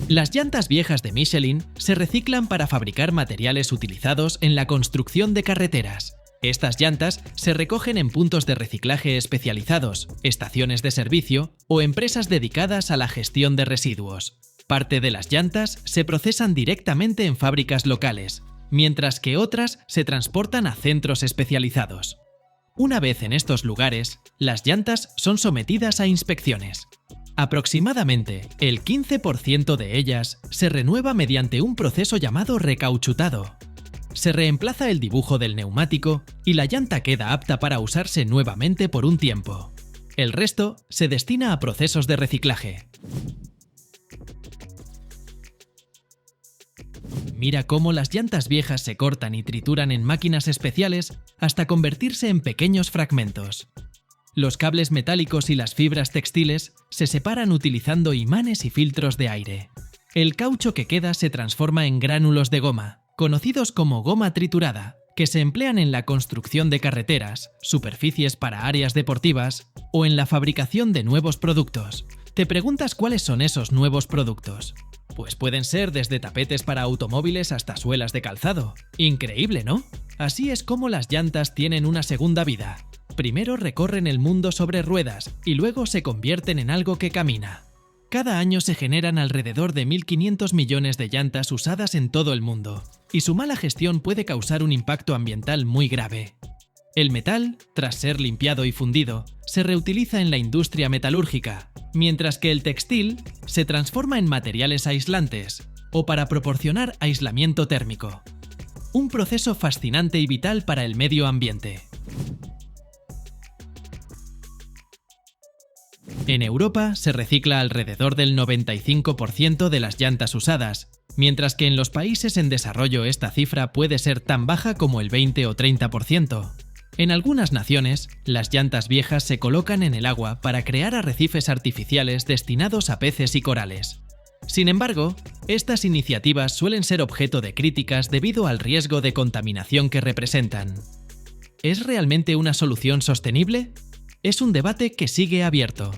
Las llantas viejas de Michelin se reciclan para fabricar materiales utilizados en la construcción de carreteras. Estas llantas se recogen en puntos de reciclaje especializados, estaciones de servicio o empresas dedicadas a la gestión de residuos. Parte de las llantas se procesan directamente en fábricas locales, mientras que otras se transportan a centros especializados. Una vez en estos lugares, las llantas son sometidas a inspecciones. Aproximadamente el 15% de ellas se renueva mediante un proceso llamado recauchutado. Se reemplaza el dibujo del neumático y la llanta queda apta para usarse nuevamente por un tiempo. El resto se destina a procesos de reciclaje. Mira cómo las llantas viejas se cortan y trituran en máquinas especiales hasta convertirse en pequeños fragmentos. Los cables metálicos y las fibras textiles se separan utilizando imanes y filtros de aire. El caucho que queda se transforma en gránulos de goma, conocidos como goma triturada, que se emplean en la construcción de carreteras, superficies para áreas deportivas o en la fabricación de nuevos productos. ¿Te preguntas cuáles son esos nuevos productos? Pues pueden ser desde tapetes para automóviles hasta suelas de calzado. Increíble, ¿no? Así es como las llantas tienen una segunda vida. Primero recorren el mundo sobre ruedas y luego se convierten en algo que camina. Cada año se generan alrededor de 1.500 millones de llantas usadas en todo el mundo, y su mala gestión puede causar un impacto ambiental muy grave. El metal, tras ser limpiado y fundido, se reutiliza en la industria metalúrgica, mientras que el textil se transforma en materiales aislantes o para proporcionar aislamiento térmico. Un proceso fascinante y vital para el medio ambiente. En Europa se recicla alrededor del 95% de las llantas usadas, mientras que en los países en desarrollo esta cifra puede ser tan baja como el 20 o 30%. En algunas naciones, las llantas viejas se colocan en el agua para crear arrecifes artificiales destinados a peces y corales. Sin embargo, estas iniciativas suelen ser objeto de críticas debido al riesgo de contaminación que representan. ¿Es realmente una solución sostenible? Es un debate que sigue abierto.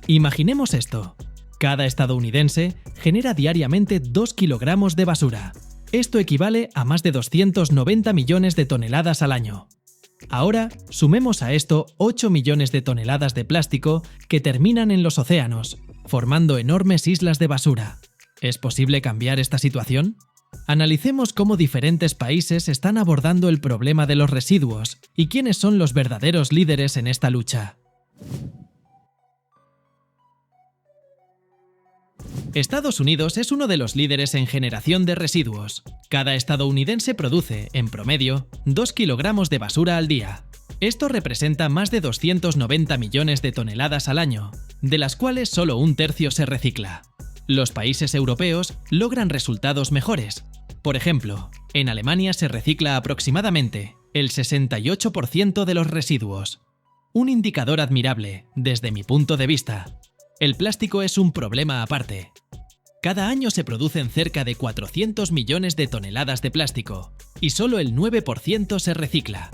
Imaginemos esto. Cada estadounidense genera diariamente 2 kilogramos de basura. Esto equivale a más de 290 millones de toneladas al año. Ahora, sumemos a esto 8 millones de toneladas de plástico que terminan en los océanos, formando enormes islas de basura. ¿Es posible cambiar esta situación? Analicemos cómo diferentes países están abordando el problema de los residuos y quiénes son los verdaderos líderes en esta lucha. Estados Unidos es uno de los líderes en generación de residuos. Cada estadounidense produce, en promedio, 2 kilogramos de basura al día. Esto representa más de 290 millones de toneladas al año, de las cuales solo un tercio se recicla. Los países europeos logran resultados mejores. Por ejemplo, en Alemania se recicla aproximadamente el 68% de los residuos. Un indicador admirable, desde mi punto de vista. El plástico es un problema aparte. Cada año se producen cerca de 400 millones de toneladas de plástico, y solo el 9% se recicla.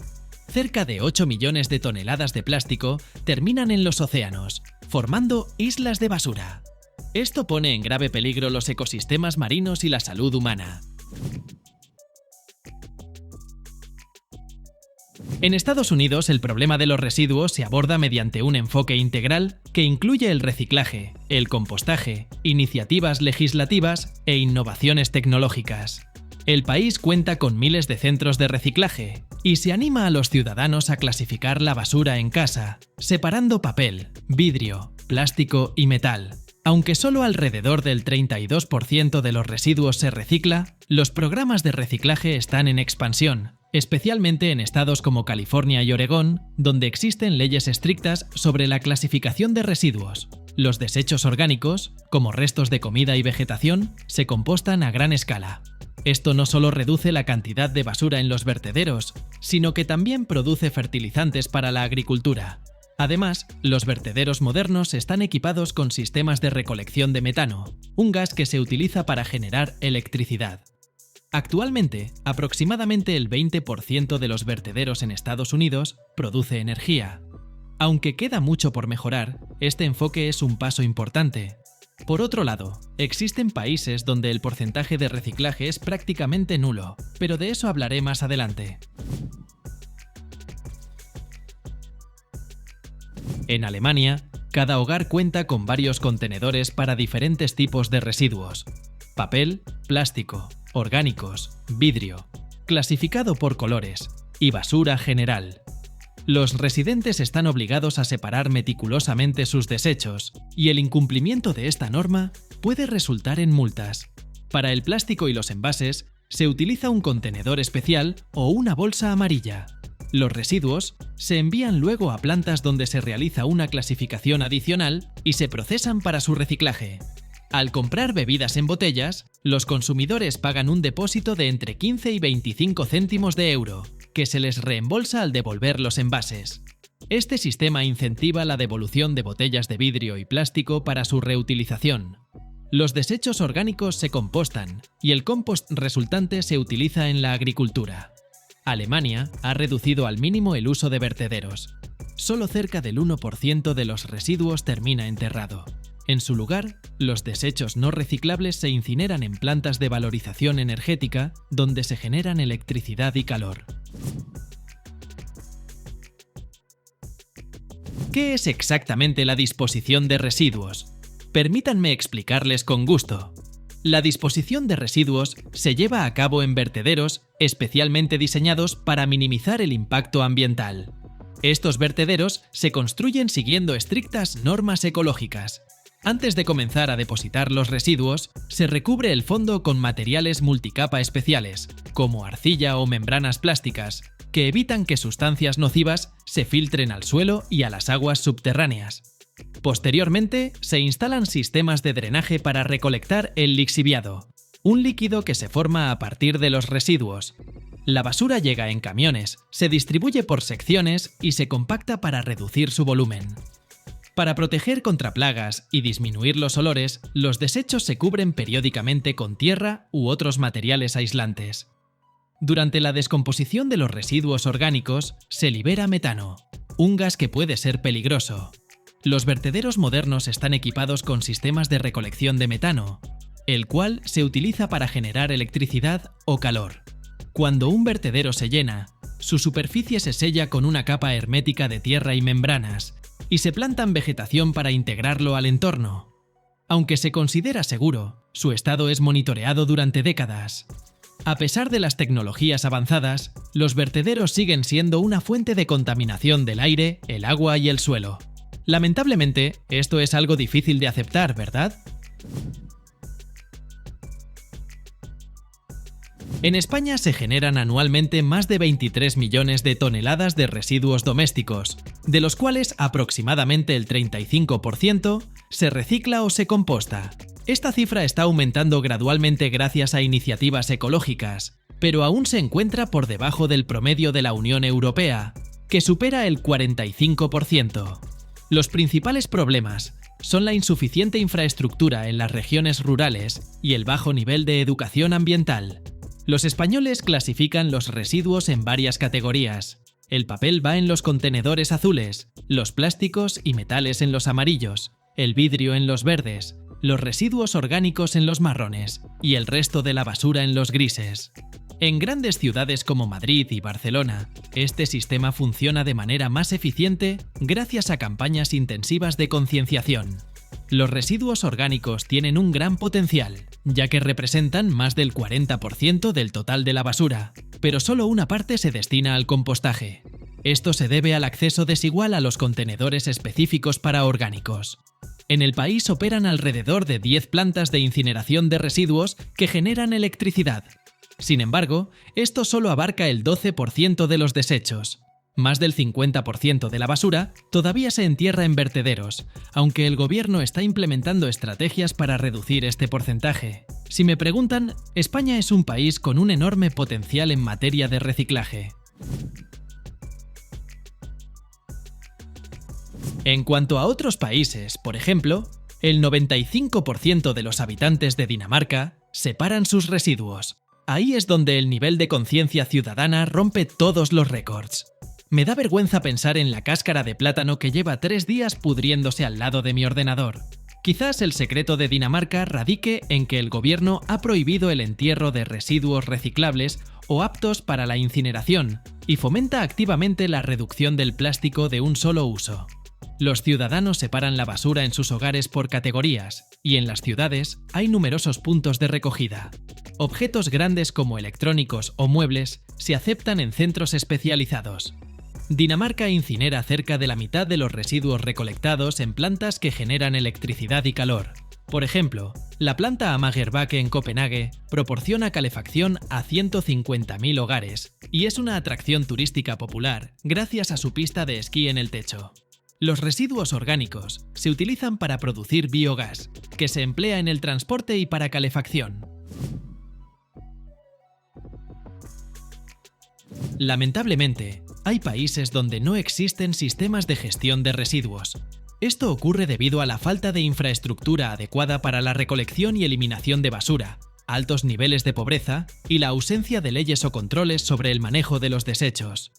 Cerca de 8 millones de toneladas de plástico terminan en los océanos, formando islas de basura. Esto pone en grave peligro los ecosistemas marinos y la salud humana. En Estados Unidos, el problema de los residuos se aborda mediante un enfoque integral que incluye el reciclaje, el compostaje, iniciativas legislativas e innovaciones tecnológicas. El país cuenta con miles de centros de reciclaje y se anima a los ciudadanos a clasificar la basura en casa, separando papel, vidrio, plástico y metal. Aunque solo alrededor del 32% de los residuos se recicla, los programas de reciclaje están en expansión, especialmente en estados como California y Oregón, donde existen leyes estrictas sobre la clasificación de residuos. Los desechos orgánicos, como restos de comida y vegetación, se compostan a gran escala. Esto no solo reduce la cantidad de basura en los vertederos, sino que también produce fertilizantes para la agricultura. Además, los vertederos modernos están equipados con sistemas de recolección de metano, un gas que se utiliza para generar electricidad. Actualmente, aproximadamente el 20% de los vertederos en Estados Unidos produce energía. Aunque queda mucho por mejorar, este enfoque es un paso importante. Por otro lado, existen países donde el porcentaje de reciclaje es prácticamente nulo, pero de eso hablaré más adelante. En Alemania, cada hogar cuenta con varios contenedores para diferentes tipos de residuos: papel, plástico, orgánicos, vidrio, clasificado por colores, y basura general. Los residentes están obligados a separar meticulosamente sus desechos, y el incumplimiento de esta norma puede resultar en multas. Para el plástico y los envases, se utiliza un contenedor especial o una bolsa amarilla. Los residuos se envían luego a plantas donde se realiza una clasificación adicional y se procesan para su reciclaje. Al comprar bebidas en botellas, los consumidores pagan un depósito de entre 15 y 25 céntimos de euro, que se les reembolsa al devolver los envases. Este sistema incentiva la devolución de botellas de vidrio y plástico para su reutilización. Los desechos orgánicos se compostan y el compost resultante se utiliza en la agricultura. Alemania ha reducido al mínimo el uso de vertederos. Solo cerca del 1% de los residuos termina enterrado. En su lugar, los desechos no reciclables se incineran en plantas de valorización energética donde se generan electricidad y calor. ¿Qué es exactamente la disposición de residuos? Permítanme explicarles con gusto. La disposición de residuos se lleva a cabo en vertederos especialmente diseñados para minimizar el impacto ambiental. Estos vertederos se construyen siguiendo estrictas normas ecológicas. Antes de comenzar a depositar los residuos, se recubre el fondo con materiales multicapa especiales, como arcilla o membranas plásticas, que evitan que sustancias nocivas se filtren al suelo y a las aguas subterráneas. Posteriormente, se instalan sistemas de drenaje para recolectar el lixiviado, un líquido que se forma a partir de los residuos. La basura llega en camiones, se distribuye por secciones y se compacta para reducir su volumen. Para proteger contra plagas y disminuir los olores, los desechos se cubren periódicamente con tierra u otros materiales aislantes. Durante la descomposición de los residuos orgánicos, se libera metano, un gas que puede ser peligroso. Los vertederos modernos están equipados con sistemas de recolección de metano, el cual se utiliza para generar electricidad o calor. Cuando un vertedero se llena, su superficie se sella con una capa hermética de tierra y membranas, y se plantan vegetación para integrarlo al entorno. Aunque se considera seguro, su estado es monitoreado durante décadas. A pesar de las tecnologías avanzadas, los vertederos siguen siendo una fuente de contaminación del aire, el agua y el suelo. Lamentablemente, esto es algo difícil de aceptar, ¿verdad? En España se generan anualmente más de 23 millones de toneladas de residuos domésticos, de los cuales aproximadamente el 35% se recicla o se composta. Esta cifra está aumentando gradualmente gracias a iniciativas ecológicas, pero aún se encuentra por debajo del promedio de la Unión Europea, que supera el 45%. Los principales problemas son la insuficiente infraestructura en las regiones rurales y el bajo nivel de educación ambiental. Los españoles clasifican los residuos en varias categorías. El papel va en los contenedores azules, los plásticos y metales en los amarillos, el vidrio en los verdes, los residuos orgánicos en los marrones y el resto de la basura en los grises. En grandes ciudades como Madrid y Barcelona, este sistema funciona de manera más eficiente gracias a campañas intensivas de concienciación. Los residuos orgánicos tienen un gran potencial, ya que representan más del 40% del total de la basura, pero solo una parte se destina al compostaje. Esto se debe al acceso desigual a los contenedores específicos para orgánicos. En el país operan alrededor de 10 plantas de incineración de residuos que generan electricidad. Sin embargo, esto solo abarca el 12% de los desechos. Más del 50% de la basura todavía se entierra en vertederos, aunque el gobierno está implementando estrategias para reducir este porcentaje. Si me preguntan, España es un país con un enorme potencial en materia de reciclaje. En cuanto a otros países, por ejemplo, el 95% de los habitantes de Dinamarca separan sus residuos. Ahí es donde el nivel de conciencia ciudadana rompe todos los récords. Me da vergüenza pensar en la cáscara de plátano que lleva 3 días pudriéndose al lado de mi ordenador. Quizás el secreto de Dinamarca radique en que el gobierno ha prohibido el entierro de residuos reciclables o aptos para la incineración y fomenta activamente la reducción del plástico de un solo uso. Los ciudadanos separan la basura en sus hogares por categorías y en las ciudades hay numerosos puntos de recogida. objetos grandes como electrónicos o muebles se aceptan en centros especializados. Dinamarca incinera cerca de la mitad de los residuos recolectados en plantas que generan electricidad y calor. Por ejemplo, la planta Amagerbake en Copenhague proporciona calefacción a 150.000 hogares y es una atracción turística popular gracias a su pista de esquí en el techo. Los residuos orgánicos se utilizan para producir biogás, que se emplea en el transporte y para calefacción. Lamentablemente, hay países donde no existen sistemas de gestión de residuos. Esto ocurre debido a la falta de infraestructura adecuada para la recolección y eliminación de basura, altos niveles de pobreza y la ausencia de leyes o controles sobre el manejo de los desechos.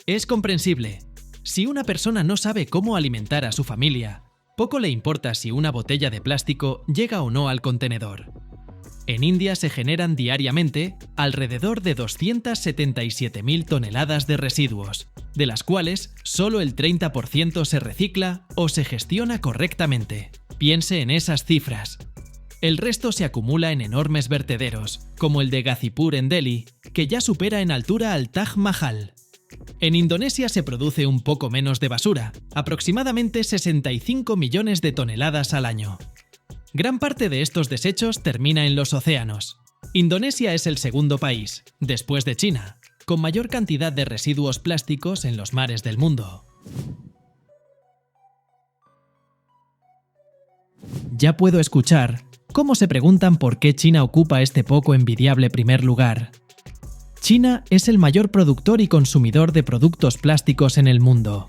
Es comprensible. Si una persona no sabe cómo alimentar a su familia, poco le importa si una botella de plástico llega o no al contenedor. En India se generan diariamente alrededor de 277.000 toneladas de residuos, de las cuales solo el 30% se recicla o se gestiona correctamente. Piense en esas cifras. El resto se acumula en enormes vertederos, como el de Gazipur en Delhi, que ya supera en altura al Taj Mahal. En Indonesia se produce un poco menos de basura, aproximadamente 65 millones de toneladas al año. Gran parte de estos desechos termina en los océanos. Indonesia es el segundo país, después de China, con mayor cantidad de residuos plásticos en los mares del mundo. Ya puedo escuchar cómo se preguntan por qué China ocupa este poco envidiable primer lugar. China es el mayor productor y consumidor de productos plásticos en el mundo.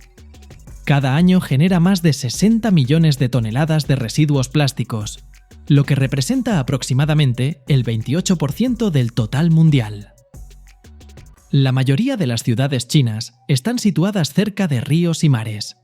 Cada año genera más de 60 millones de toneladas de residuos plásticos, lo que representa aproximadamente el 28% del total mundial. La mayoría de las ciudades chinas están situadas cerca de ríos y mares.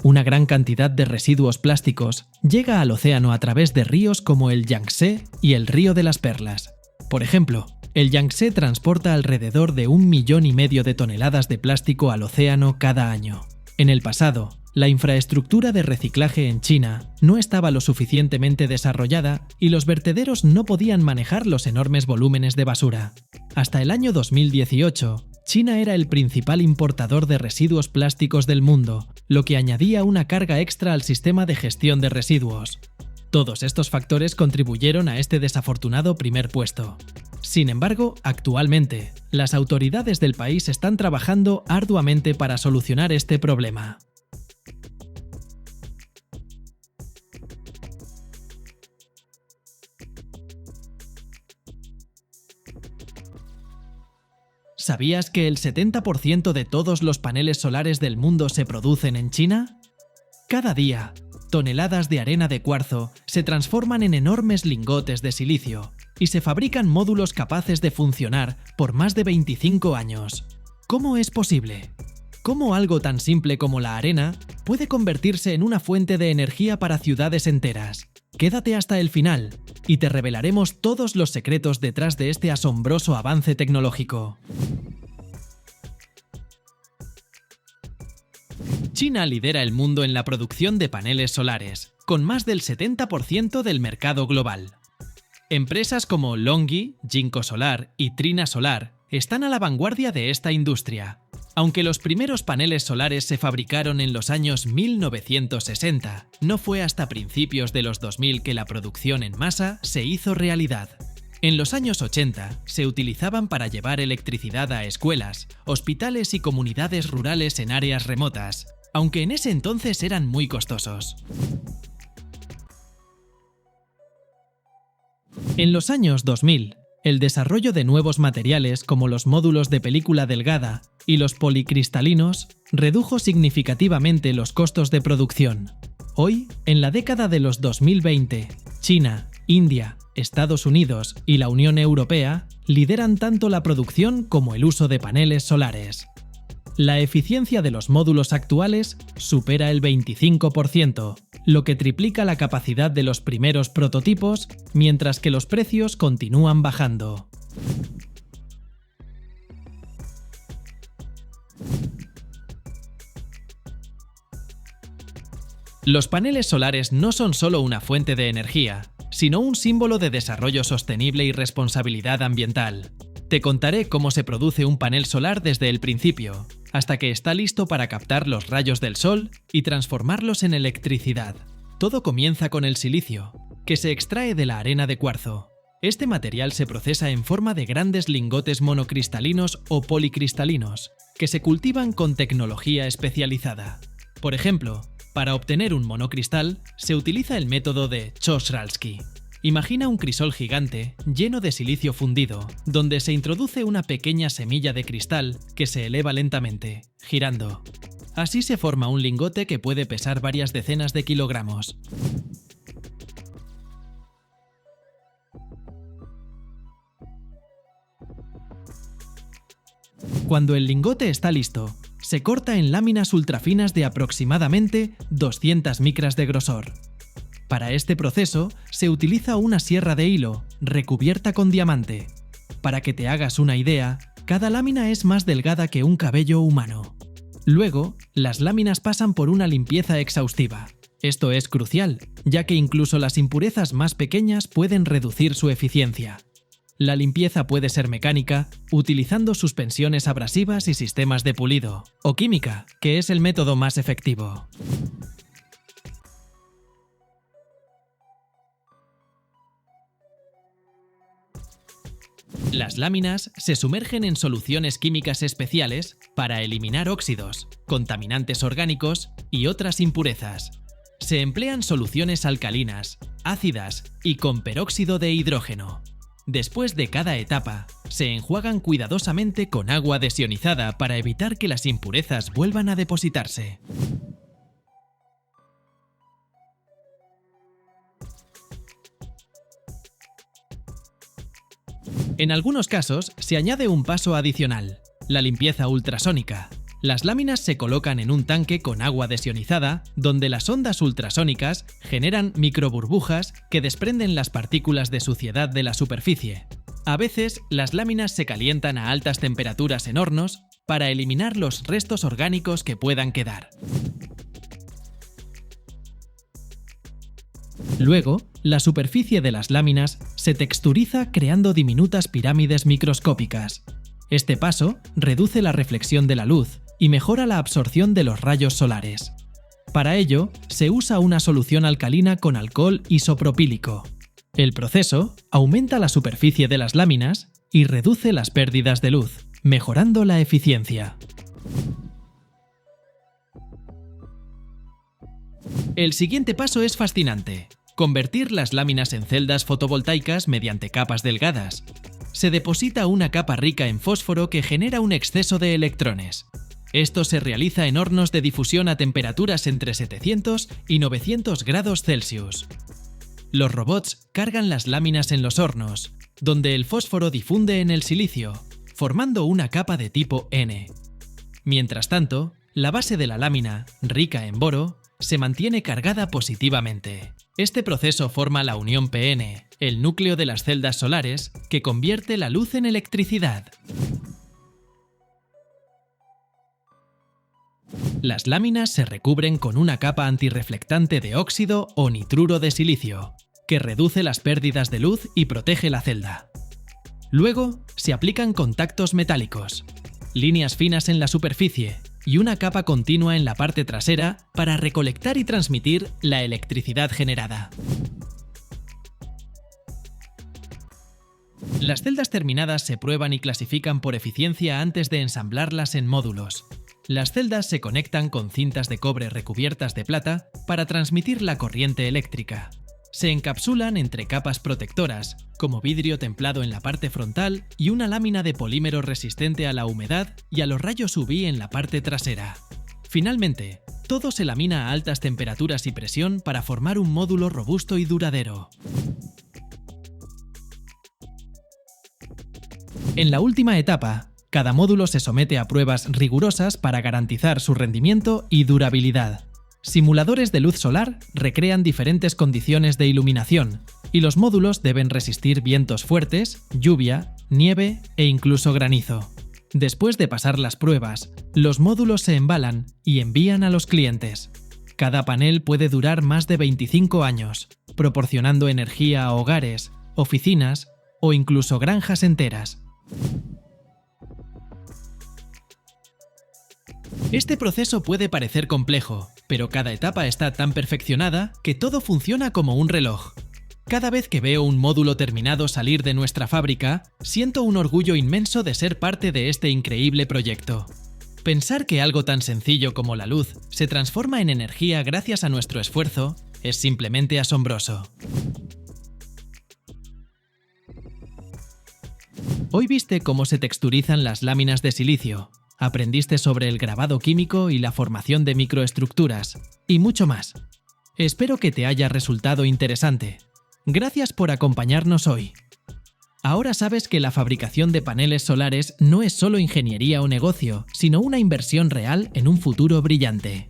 Una gran cantidad de residuos plásticos llega al océano a través de ríos como el Yangtze y el Río de las Perlas. Por ejemplo, el Yangtze transporta alrededor de 1,5 millones de toneladas de plástico al océano cada año. En el pasado, la infraestructura de reciclaje en China no estaba lo suficientemente desarrollada y los vertederos no podían manejar los enormes volúmenes de basura. Hasta el año 2018, China era el principal importador de residuos plásticos del mundo, lo que añadía una carga extra al sistema de gestión de residuos. Todos estos factores contribuyeron a este desafortunado primer puesto. Sin embargo, actualmente, las autoridades del país están trabajando arduamente para solucionar este problema. ¿Sabías que el 70% de todos los paneles solares del mundo se producen en China? Cada día, toneladas de arena de cuarzo se transforman en enormes lingotes de silicio y se fabrican módulos capaces de funcionar por más de 25 años. ¿Cómo es posible? ¿Cómo algo tan simple como la arena puede convertirse en una fuente de energía para ciudades enteras? Quédate hasta el final y te revelaremos todos los secretos detrás de este asombroso avance tecnológico. China lidera el mundo en la producción de paneles solares, con más del 70% del mercado global. Empresas como LONGi, Jinko Solar y Trina Solar están a la vanguardia de esta industria. Aunque los primeros paneles solares se fabricaron en los años 1960, no fue hasta principios de los 2000 que la producción en masa se hizo realidad. En los años 80 se utilizaban para llevar electricidad a escuelas, hospitales y comunidades rurales en áreas remotas, aunque en ese entonces eran muy costosos. En los años 2000, el desarrollo de nuevos materiales como los módulos de película delgada y los policristalinos redujo significativamente los costos de producción. Hoy, en la década de los 2020, China, India, Estados Unidos y la Unión Europea lideran tanto la producción como el uso de paneles solares. La eficiencia de los módulos actuales supera el 25%, lo que triplica la capacidad de los primeros prototipos, mientras que los precios continúan bajando. Los paneles solares no son solo una fuente de energía, sino un símbolo de desarrollo sostenible y responsabilidad ambiental. Te contaré cómo se produce un panel solar desde el principio, hasta que está listo para captar los rayos del sol y transformarlos en electricidad. Todo comienza con el silicio, que se extrae de la arena de cuarzo. Este material se procesa en forma de grandes lingotes monocristalinos o policristalinos, que se cultivan con tecnología especializada. Por ejemplo, para obtener un monocristal se utiliza el método de Chozhralski. Imagina un crisol gigante lleno de silicio fundido, donde se introduce una pequeña semilla de cristal que se eleva lentamente, girando. Así se forma un lingote que puede pesar varias decenas de kilogramos. Cuando el lingote está listo, se corta en láminas ultrafinas de aproximadamente 200 micras de grosor. Para este proceso se utiliza una sierra de hilo recubierta con diamante. Para que te hagas una idea, cada lámina es más delgada que un cabello humano. Luego, las láminas pasan por una limpieza exhaustiva. Esto es crucial, ya que incluso las impurezas más pequeñas pueden reducir su eficiencia. La limpieza puede ser mecánica, utilizando suspensiones abrasivas y sistemas de pulido, o química, que es el método más efectivo. Las láminas se sumergen en soluciones químicas especiales para eliminar óxidos, contaminantes orgánicos y otras impurezas. Se emplean soluciones alcalinas, ácidas y con peróxido de hidrógeno. Después de cada etapa, se enjuagan cuidadosamente con agua desionizada para evitar que las impurezas vuelvan a depositarse. En algunos casos, se añade un paso adicional, la limpieza ultrasónica. Las láminas se colocan en un tanque con agua desionizada, donde las ondas ultrasónicas generan microburbujas que desprenden las partículas de suciedad de la superficie. A veces, las láminas se calientan a altas temperaturas en hornos para eliminar los restos orgánicos que puedan quedar. Luego, la superficie de las láminas se texturiza creando diminutas pirámides microscópicas. Este paso reduce la reflexión de la luz y mejora la absorción de los rayos solares. Para ello, se usa una solución alcalina con alcohol isopropílico. El proceso aumenta la superficie de las láminas y reduce las pérdidas de luz, mejorando la eficiencia. El siguiente paso es fascinante: convertir las láminas en celdas fotovoltaicas mediante capas delgadas. Se deposita una capa rica en fósforo que genera un exceso de electrones. Esto se realiza en hornos de difusión a temperaturas entre 700 y 900 grados Celsius. Los robots cargan las láminas en los hornos, donde el fósforo difunde en el silicio, formando una capa de tipo N. Mientras tanto, la base de la lámina, rica en boro, se mantiene cargada positivamente. Este proceso forma la unión Pn, el núcleo de las celdas solares, que convierte la luz en electricidad. Las láminas se recubren con una capa antirreflectante de óxido o nitruro de silicio, que reduce las pérdidas de luz y protege la celda. Luego, se aplican contactos metálicos, líneas finas en la superficie y una capa continua en la parte trasera para recolectar y transmitir la electricidad generada. Las celdas terminadas se prueban y clasifican por eficiencia antes de ensamblarlas en módulos. Las celdas se conectan con cintas de cobre recubiertas de plata para transmitir la corriente eléctrica. Se encapsulan entre capas protectoras, como vidrio templado en la parte frontal y una lámina de polímero resistente a la humedad y a los rayos UV en la parte trasera. Finalmente, todo se lamina a altas temperaturas y presión para formar un módulo robusto y duradero. En la última etapa, cada módulo se somete a pruebas rigurosas para garantizar su rendimiento y durabilidad. Simuladores de luz solar recrean diferentes condiciones de iluminación, y los módulos deben resistir vientos fuertes, lluvia, nieve e incluso granizo. Después de pasar las pruebas, los módulos se embalan y envían a los clientes. Cada panel puede durar más de 25 años, proporcionando energía a hogares, oficinas o incluso granjas enteras. Este proceso puede parecer complejo, pero cada etapa está tan perfeccionada que todo funciona como un reloj. Cada vez que veo un módulo terminado salir de nuestra fábrica, siento un orgullo inmenso de ser parte de este increíble proyecto. Pensar que algo tan sencillo como la luz se transforma en energía gracias a nuestro esfuerzo es simplemente asombroso. Hoy viste cómo se texturizan las láminas de silicio, aprendiste sobre el grabado químico y la formación de microestructuras, y mucho más. Espero que te haya resultado interesante. Gracias por acompañarnos hoy. Ahora sabes que la fabricación de paneles solares no es solo ingeniería o negocio, sino una inversión real en un futuro brillante.